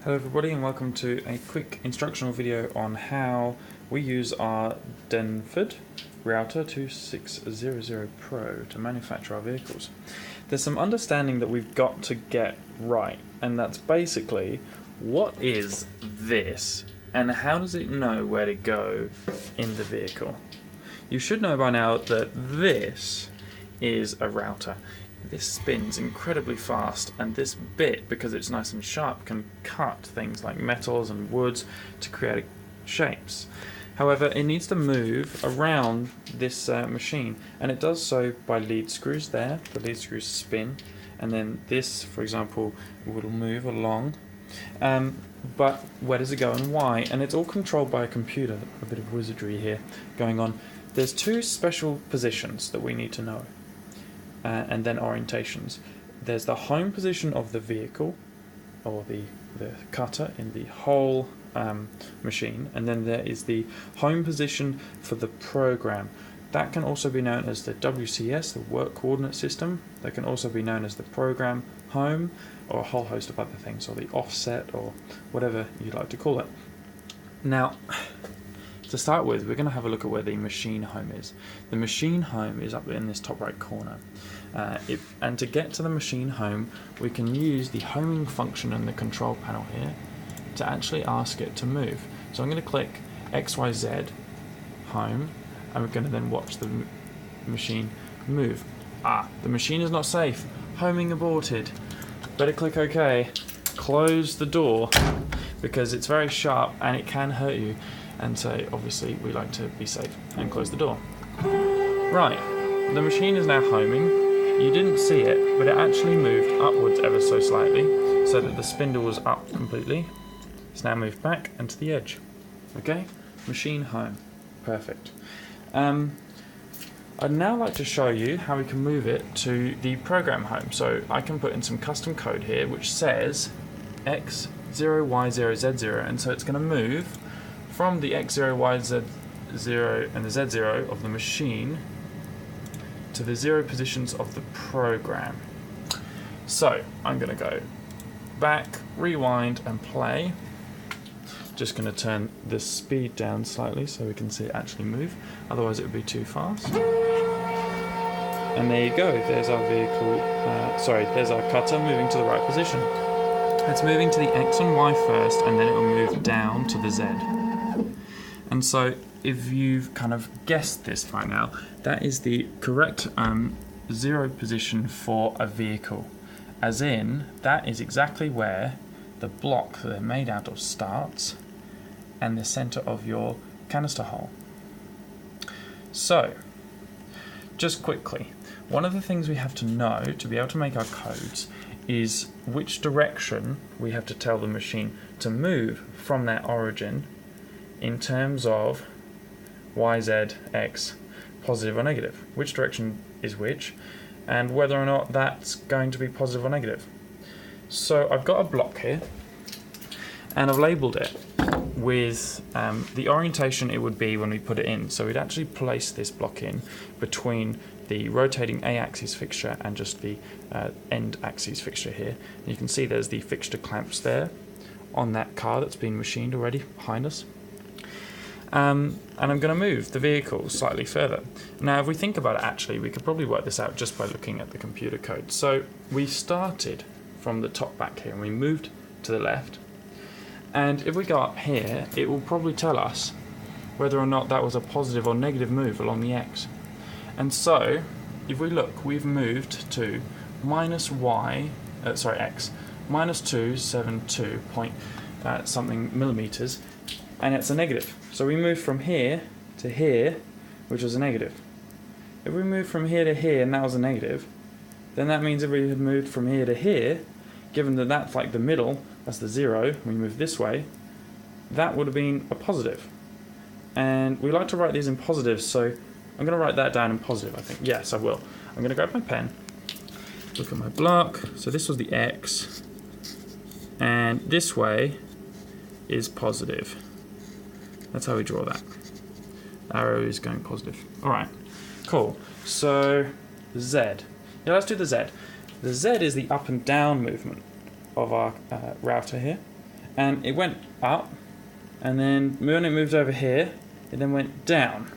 Hello everybody and welcome to a quick instructional video on how we use our Denford Router 2600 Pro to manufacture our vehicles. There's some understanding that we've got to get right, and that's basically what is this and how does it know where to go in the vehicle. You should know by now that this is a router. This spins incredibly fast, and this bit, because it's nice and sharp, can cut things like metals and woods to create shapes. However, it needs to move around this machine, and it does so by lead screws there. The lead screws spin, and then this, for example, will move along. But where does it go and why? And it's all controlled by a computer. A bit of wizardry here going on. There's two special positions that we need to know. And then orientations. There's the home position of the vehicle, or the cutter in the whole machine, and then there is the home position for the program. That can also be known as the WCS, the Work Coordinate System. That can also be known as the program home, or a whole host of other things, or the offset, or whatever you'd like to call it. Now, to start with, we're going to have a look at where the machine home is. The machine home is up in this top right corner. And to get to the machine home, we can use the homing function in the control panel here to actually ask it to move. So I'm going to click XYZ home, and we're going to then watch the machine move. The machine is not safe. Homing aborted. Better click OK. Close the door because it's very sharp and it can hurt you. And so obviously we like to be safe and close the door. Right, the machine is now homing. You didn't see it, but it actually moved upwards ever so slightly so that the spindle was up completely. It's now moved back and to the edge. Okay, machine home. Perfect. I'd now like to show you how we can move it to the program home. So I can put in some custom code here which says X0Y0Z0, and so it's going to move from the X0, Y0 and the Z0 of the machine to the 0 positions of the program. So I'm going to go back, rewind and play. Just going to turn the speed down slightly so we can see it actually move, otherwise it would be too fast. And there you go, there's our vehicle, there's our cutter moving to the right position. It's moving to the X and Y first, and then it will move down to the Z. And so if you've kind of guessed this by now, that is the correct 0 position for a vehicle. As in, that is exactly where the block that they're made out of starts and the center of your canister hole. So, just quickly, one of the things we have to know to be able to make our codes is which direction we have to tell the machine to move from that origin in terms of Y, Z, X, positive or negative. Which direction is which, and whether or not that's going to be positive or negative. So I've got a block here, and I've labelled it with the orientation it would be when we put it in. So we'd actually place this block in between the rotating A-axis fixture and just the end axis fixture here. And you can see there's the fixture clamps there on that car that's been machined already behind us. And I'm going to move the vehicle slightly further. Now if we think about it, actually we could probably work this out just by looking at the computer code. So we started from the top back here and we moved to the left, and if we go up here it will probably tell us whether or not that was a positive or negative move along the X. And so if we look, we've moved to X, minus 272 point something millimeters, and it's a negative. So we moved from here to here, which was a negative. If we moved from here to here and that was a negative, then that means if we had moved from here to here, given that that's like the middle, that's the 0, we move this way, that would have been a positive. And we like to write these in positives, so I'm going to write that down in positive, I think. Yes, I will. I'm going to grab my pen, look at my block. So this was the X, and this way is positive. That's how we draw that. Arrow is going positive. Alright, cool. So, Z. Yeah, let's do the Z. The Z is the up and down movement of our router here. and it went up, and then when it moved over here, it then went down.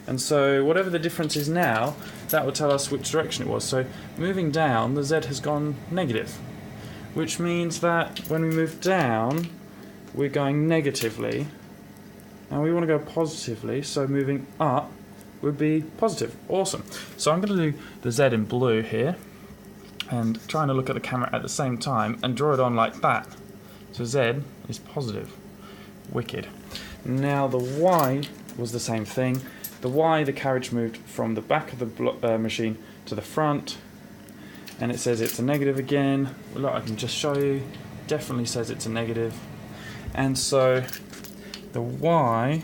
And so whatever the difference is now, that will tell us which direction it was. So moving down, the Z has gone negative, which means that when we move down, we're going negatively, and we want to go positively, so moving up would be positive. Awesome. So I'm going to do the Z in blue here, and trying to look at the camera at the same time, and draw it on like that. So Z is positive. Wicked. Now the Y was the same thing. The Y, the carriage moved from the back of the machine to the front, and it says it's a negative again. Look, I can just show you. Definitely says it's a negative. And so the Y,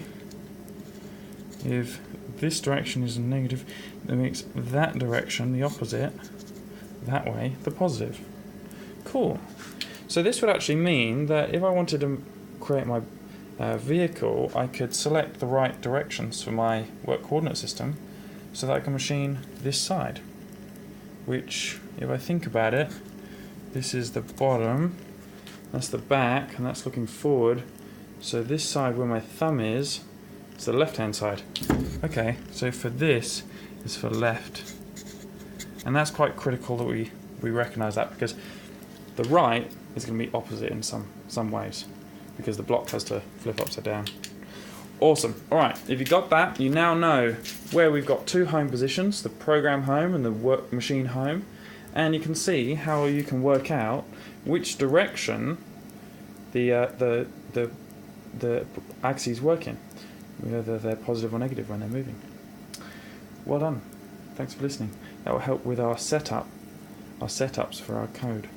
if this direction is a negative, that makes that direction, the opposite, that way, the positive. Cool. So this would actually mean that if I wanted to create my vehicle, I could select the right directions for my work coordinate system so that I can machine this side, which, if I think about it, this is the bottom, that's the back, and that's looking forward. So this side where my thumb is the left hand side. Okay, so for this is for left, and that's quite critical that we recognize that, because the right is going to be opposite in some ways, because the block has to flip upside down. Awesome. Alright, if you got that, you now know where we've got two home positions, the program home and the work machine home, and you can see how you can work out which direction the axes work in, whether they're positive or negative when they're moving. Well done. Thanks for listening. That will help with our setups for our code.